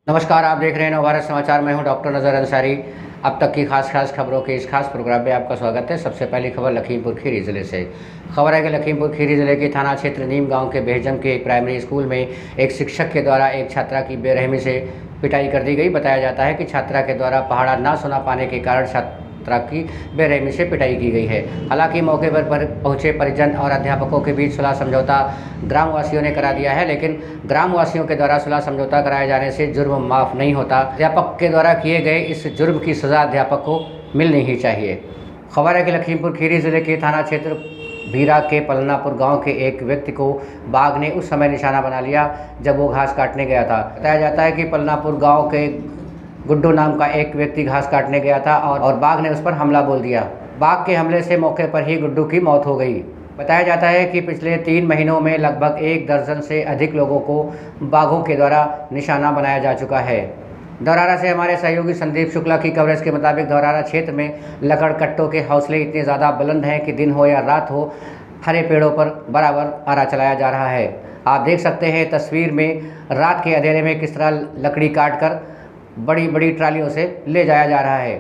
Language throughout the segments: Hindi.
नमस्कार, आप देख रहे हैं नवभारत समाचार। मैं हूं डॉक्टर नज़र अंसारी। अब तक की खास खबरों के इस खास प्रोग्राम में आपका स्वागत है। सबसे पहली खबर लखीमपुर खीरी ज़िले से। खबर है कि लखीमपुर खीरी ज़िले के थाना क्षेत्र नीम गांव के बेहजम के एक प्राइमरी स्कूल में एक शिक्षक के द्वारा एक छात्रा की बेरहमी से पिटाई कर दी गई। बताया जाता है कि छात्रा के द्वारा पहाड़ा ना सुना पाने के कारण छात्रा की बेरहमी से पिटाई की गई है। हालांकि मौके पर पहुंचे परिजन और अध्यापकों के बीच सुलह समझौता ग्रामवासियों ने करा दिया है, लेकिन ग्रामवासियों के द्वारा सुलह समझौता कराए जाने से जुर्म माफ़ नहीं होता। अध्यापक के द्वारा किए गए इस जुर्म की सज़ा अध्यापक को मिलनी ही चाहिए। खबर है कि लखीमपुर खीरी ज़िले के थाना क्षेत्र भीरा के पलनापुर गांव के एक व्यक्ति को बाघ ने उस समय निशाना बना लिया जब वो घास काटने गया था। बताया जाता है कि पलनापुर गांव के गुड्डू नाम का एक व्यक्ति घास काटने गया था और बाघ ने उस पर हमला बोल दिया। बाघ के हमले से मौके पर ही गुड्डू की मौत हो गई। बताया जाता है कि पिछले 3 महीनों में लगभग 1 दर्जन से अधिक लोगों को बाघों के द्वारा निशाना बनाया जा चुका है। धौरहरा से हमारे सहयोगी संदीप शुक्ला की कवरेज के मुताबिक धौरहरा क्षेत्र में लकड़ कट्टों के हौसले इतने ज़्यादा बुलंद हैं कि दिन हो या रात हो, हरे पेड़ों पर बराबर आरा चलाया जा रहा है। आप देख सकते हैं तस्वीर में रात के अंधेरे में किस तरह लकड़ी काट कर बड़ी बड़ी ट्रालियों से ले जाया जा रहा है।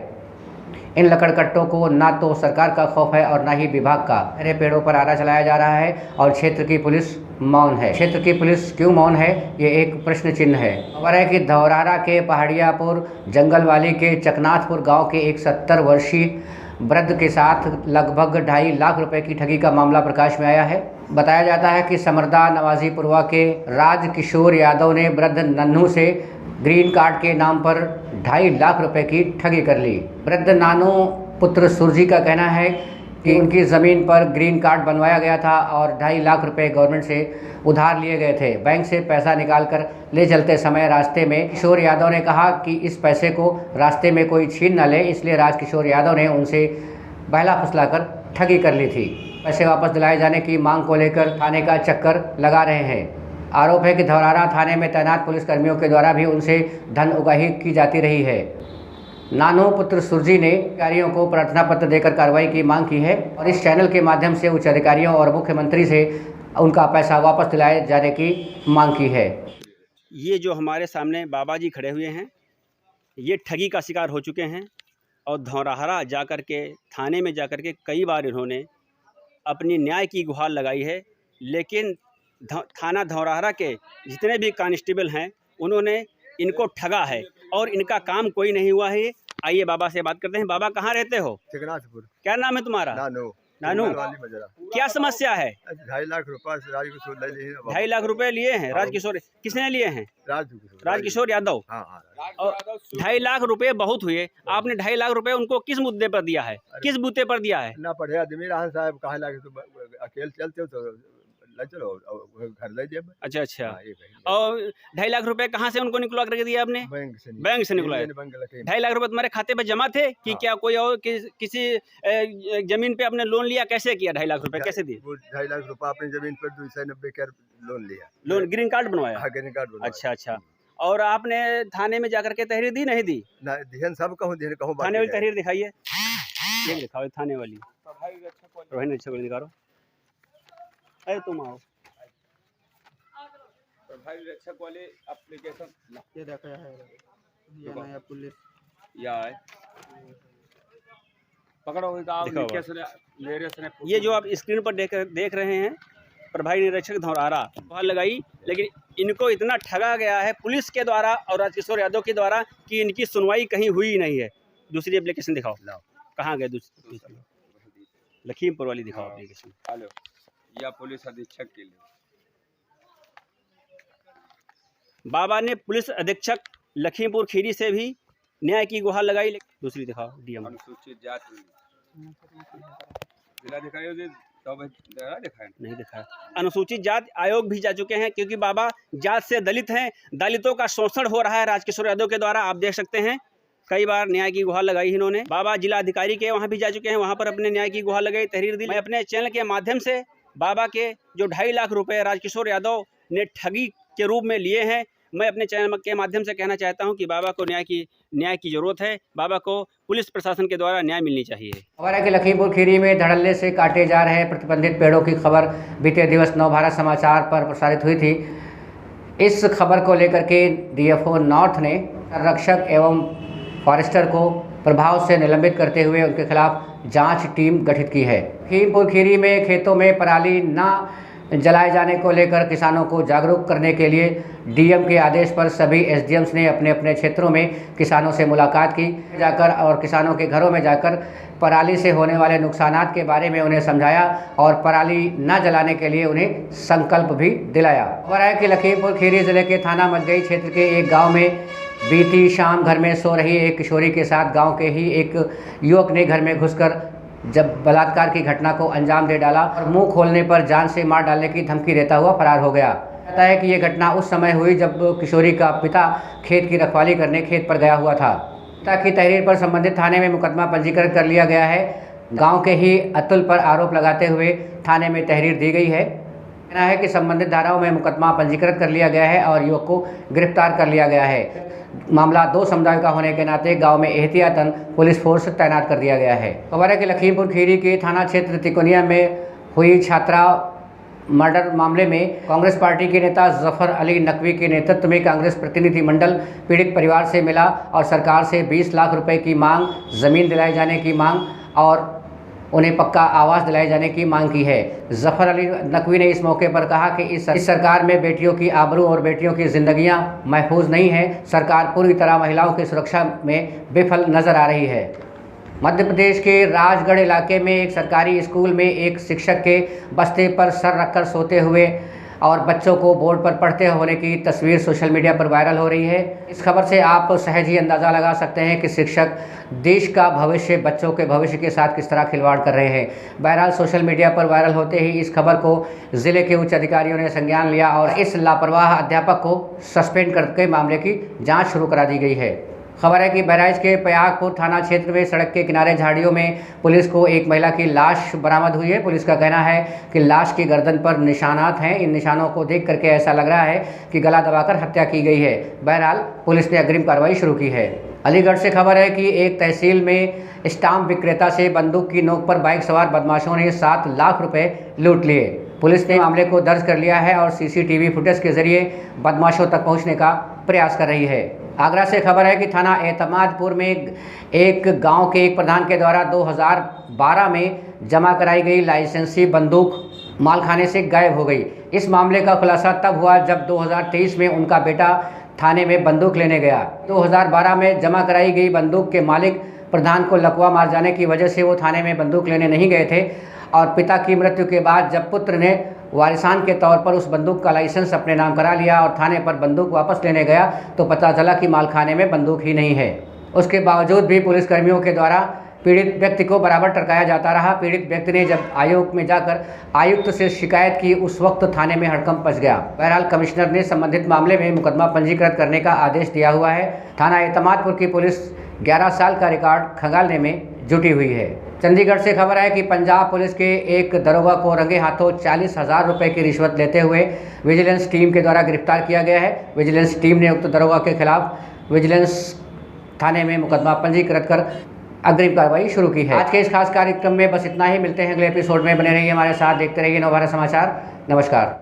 इन लकड़कट्टों को ना तो सरकार का खौफ है और ना ही विभाग का। हरे पेड़ों पर आरा चलाया जा रहा है और क्षेत्र की पुलिस मौन है। क्षेत्र की पुलिस क्यों मौन है, ये एक प्रश्न चिन्ह है। खबर है कि धौरहरा के पहाड़ियापुर जंगलवाली के चकनाथपुर गांव के एक 70 वर्षीय वृद्ध के साथ लगभग 2.5 लाख रुपए की ठगी का मामला प्रकाश में आया है। बताया जाता है कि समरदा नवाजीपुरवा के राजकिशोर यादव ने वृद्ध नन्हू से ग्रीन कार्ड के नाम पर 2.5 लाख रुपए की ठगी कर ली। वृद्ध नानू पुत्र सुरजी का कहना है कि उनकी ज़मीन पर ग्रीन कार्ड बनवाया गया था और 2.5 लाख रुपए गवर्नमेंट से उधार लिए गए थे। बैंक से पैसा निकाल कर ले चलते समय रास्ते में किशोर यादव ने कहा कि इस पैसे को रास्ते में कोई छीन न ले, इसलिए राजकिशोर यादव ने उनसे बहला फुसला कर ठगी कर ली थी। पैसे वापस दिलाए जाने की मांग को लेकर थाने का चक्कर लगा रहे हैं। आरोप है कि धौरहरा थाने में तैनात पुलिसकर्मियों के द्वारा भी उनसे धन उगाही की जाती रही है। नानो पुत्र सुरजी ने अधिकारियों को प्रार्थना पत्र देकर कार्रवाई की मांग की है और इस चैनल के माध्यम से उच्च अधिकारियों और मुख्यमंत्री से उनका पैसा वापस दिलाए जाने की मांग की है। ये जो हमारे सामने बाबा जी खड़े हुए हैं, ये ठगी का शिकार हो चुके हैं और धौरहरा जाकर के थाने में जाकर के कई बार इन्होंने अपनी न्याय की गुहार लगाई है, लेकिन थाना धौरहरा के जितने भी कांस्टेबल हैं उन्होंने इनको ठगा है और इनका काम कोई नहीं हुआ है। आइए बाबा से बात करते हैं। बाबा, कहाँ रहते हो? चकनाथपुर। क्या नाम है तुम्हारा? नानू। नानू, क्या समस्या है? 2.5 लाख रुपए राजकिशोर ले लिए। 2.5 लाख रुपए लिए हैं राजकिशोर? किसने लिए हैं? राजकिशोर यादव। और 2.5 लाख रुपए बहुत हुए। आपने 2.5 लाख रुपए उनको किस मुद्दे पर दिया है? किस बूते पर दिया है? ना पढ़े आदमी रहन साहब, कहे लागे तो अकेले चलते हो तो ले चलो घर ले जाए। अच्छा। और 2.5 लाख रुपए कहाँ से उनको निकलवा करके दिया आपने? बैंक से निकलवाया। 2.5 लाख रुपए तुम्हारे खाते पे जमा थे कि क्या कोई और किसी जमीन पे आपने लोन लिया? कैसे किया? 2.5 लाख रुपए कैसे दिए? 2.5 लाख रुपए अपनी जमीन पर 290 का लोन लिया। लोन ग्रीन कार्ड बनवाया? हाँ, ग्रीन कार्ड बनवाया। अच्छा। और आपने थाने में जाकर के तहरीर दी? नहीं दी? सब कहूँ थाने वाली तहरीर दिखाइए। ये दिखाओ थाने वाली। प्रभारी निरीक्षक को दिखा रहा। अरे तुम आओ। प्रभारी निरीक्षक वाले एप्लीकेशन ये देखो है, ये नया पुलिस या है पकड़ो मेरे से। ये जो आप स्क्रीन पर देख रहे हैं, प्रभारी निरीक्षक धौरहरा वहाँ लगाई, लेकिन इनको इतना ठगा गया है पुलिस के द्वारा और राजकिशोर यादव के द्वारा कि इनकी सुनवाई कहीं हुई ही नहीं है। दूसरी एप्लीकेशन दिखाओ। कहाँ गए? दूसरी लखीमपुर वाली दिखाओ एप्लीकेशन। हेलो, या पुलिस अधीक्षक के लिए बाबा ने पुलिस अधीक्षक लखीमपुर खीरी से भी न्याय की गुहार लगाई। दूसरी दिखाओ। डीएम अनुसूचित जाति जिलाधिकारी नहीं दिखाया। अनुसूचित जाति आयोग भी जा चुके हैं, क्योंकि बाबा जात से दलित हैं। दलितों का शोषण हो रहा है राजकिशोर यादव के द्वारा। आप देख सकते हैं कई बार न्याय की गुहार लगाई इन्होंने। बाबा जिला अधिकारी के वहाँ भी जा चुके हैं, वहाँ पर अपने न्याय की गुहार लगाई, तहरीर दी। मैं अपने चैनल के माध्यम से बाबा के जो 2.5 लाख रुपए राजकिशोर यादव ने ठगी के रूप में लिए हैं, मैं अपने चैनल के माध्यम से कहना चाहता हूं कि बाबा को न्याय की जरूरत है। बाबा को पुलिस प्रशासन के द्वारा न्याय मिलनी चाहिए। खबर है कि लखीमपुर खीरी में धड़ल्ले से काटे जा रहे प्रतिबंधित पेड़ों की खबर बीते दिवस नवभारत समाचार पर प्रसारित हुई थी। इस खबर को लेकर के डीएफओ नॉर्थ ने संरक्षक एवं फॉरेस्टर को प्रभाव से निलंबित करते हुए उनके खिलाफ जांच टीम गठित की है। लखीमपुर खीरी में खेतों में पराली न जलाए जाने को लेकर किसानों को जागरूक करने के लिए डीएम के आदेश पर सभी एसडीएम्स ने अपने अपने क्षेत्रों में किसानों से मुलाकात की जाकर और किसानों के घरों में जाकर पराली से होने वाले नुकसानात के बारे में उन्हें समझाया और पराली न जलाने के लिए उन्हें संकल्प भी दिलाया। खबर है कि लखीमपुर खीरी जिले के थाना मजगई क्षेत्र के एक गाँव में बीती शाम घर में सो रही एक किशोरी के साथ गांव के ही एक युवक ने घर में घुसकर जब बलात्कार की घटना को अंजाम दे डाला और मुंह खोलने पर जान से मार डालने की धमकी देता हुआ फरार हो गया। कहता है कि ये घटना उस समय हुई जब किशोरी का पिता खेत की रखवाली करने खेत पर गया हुआ था। पिता की तहरीर पर संबंधित थाने में मुकदमा पंजीकृत कर लिया गया है। गाँव के ही अतुल पर आरोप लगाते हुए थाने में तहरीर दी गई है। कहना है कि संबंधित धाराओं में मुकदमा पंजीकृत कर लिया गया है और युवक को गिरफ्तार कर लिया गया है। मामला दो समुदायों का होने के नाते गांव में एहतियातन पुलिस फोर्स तैनात कर दिया गया है। खबर है कि लखीमपुर खीरी के थाना क्षेत्र तिकोनिया में हुई छात्रा मर्डर मामले में कांग्रेस पार्टी के नेता जफर अली नकवी के नेतृत्व में कांग्रेस प्रतिनिधि मंडल पीड़ित परिवार से मिला और सरकार से 20 लाख रुपए की मांग, जमीन दिलाए जाने की मांग और उन्हें पक्का आवास दिलाए जाने की मांग की है। जफर अली नकवी ने इस मौके पर कहा कि इस सरकार में बेटियों की आबरू और बेटियों की जिंदगियां महफूज नहीं है। सरकार पूरी तरह महिलाओं की सुरक्षा में विफल नजर आ रही है। मध्य प्रदेश के राजगढ़ इलाके में एक सरकारी स्कूल में एक शिक्षक के बस्ते पर सर रखकर सोते हुए और बच्चों को बोर्ड पर पढ़ते होने की तस्वीर सोशल मीडिया पर वायरल हो रही है। इस खबर से आप सहज ही अंदाज़ा लगा सकते हैं कि शिक्षक देश का भविष्य, बच्चों के भविष्य के साथ किस तरह खिलवाड़ कर रहे हैं। बहरहाल सोशल मीडिया पर वायरल होते ही इस खबर को ज़िले के उच्च अधिकारियों ने संज्ञान लिया और इस लापरवाह अध्यापक को सस्पेंड करके मामले की जाँच शुरू करा दी गई है। खबर है कि बहराइच के पयागपुर थाना क्षेत्र में सड़क के किनारे झाड़ियों में पुलिस को एक महिला की लाश बरामद हुई है। पुलिस का कहना है कि लाश की गर्दन पर निशानात हैं। इन निशानों को देख करके ऐसा लग रहा है कि गला दबाकर हत्या की गई है। बहरहाल पुलिस ने अग्रिम कार्रवाई शुरू की है। अलीगढ़ से खबर है कि एक तहसील में स्टाम्प विक्रेता से बंदूक की नोक पर बाइक सवार बदमाशों ने 7 लाख रुपए लूट लिए। पुलिस ने मामले को दर्ज कर लिया है और सीसीटीवी फुटेज के जरिए बदमाशों तक पहुंचने का प्रयास कर रही है। आगरा से खबर है कि थाना एतमादपुर में एक गांव के एक प्रधान के द्वारा 2012 में जमा कराई गई लाइसेंसी बंदूक मालखाने से गायब हो गई। इस मामले का खुलासा तब हुआ जब 2023 में उनका बेटा थाने में बंदूक लेने गया। 2012 में जमा कराई गई बंदूक के मालिक प्रधान को लकवा मार जाने की वजह से वो थाने में बंदूक लेने नहीं गए थे और पिता की मृत्यु के बाद जब पुत्र ने वारिसान के तौर पर उस बंदूक का लाइसेंस अपने नाम करा लिया और थाने पर बंदूक वापस लेने गया तो पता चला कि मालखाने में बंदूक ही नहीं है। उसके बावजूद भी पुलिसकर्मियों के द्वारा पीड़ित व्यक्ति को बराबर टरकाया जाता रहा। पीड़ित व्यक्ति ने जब आयोग में जाकर आयुक्त से शिकायत की उस वक्त थाने में हड़कंप मच गया। बहरहाल कमिश्नर ने संबंधित मामले में मुकदमा पंजीकृत करने का आदेश दिया हुआ है। थाना एतमादपुर की पुलिस 11 साल का रिकॉर्ड खंगालने में जुटी हुई है। चंडीगढ़ से खबर है कि पंजाब पुलिस के एक दरोगा को रंगे हाथों 40,000 रुपये की रिश्वत लेते हुए विजिलेंस टीम के द्वारा गिरफ्तार किया गया है। विजिलेंस टीम ने उक्त दरोगा के खिलाफ विजिलेंस थाने में मुकदमा पंजीकृत कर अग्रिम कार्रवाई शुरू की है। आज के इस खास कार्यक्रम में बस इतना ही। मिलते हैं अगले एपिसोड में। बने रहिए हमारे साथ, देखते रहिए नवभारत समाचार। नमस्कार।